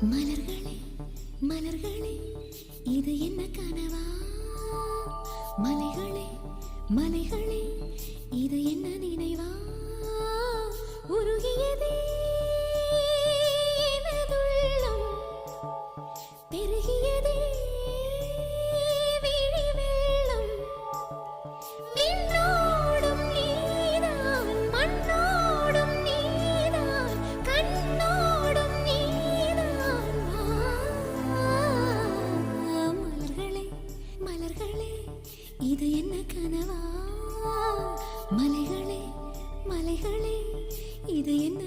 மலர்களே மலர்களே இது என்ன கனவா? மலைகளே மலைகளே இது என்ன நினைவா? உருகியதே எனதுள்ளம், பெருகியதே விழி வெள்ளம். விண்ணோடும் நீதான், மண்ணோடும் நீதான், கண்ணோடும் நீதான். மலர்களே மலர்களே இது என்ன கனவா? மலைகளே மலைகளே இது என்ன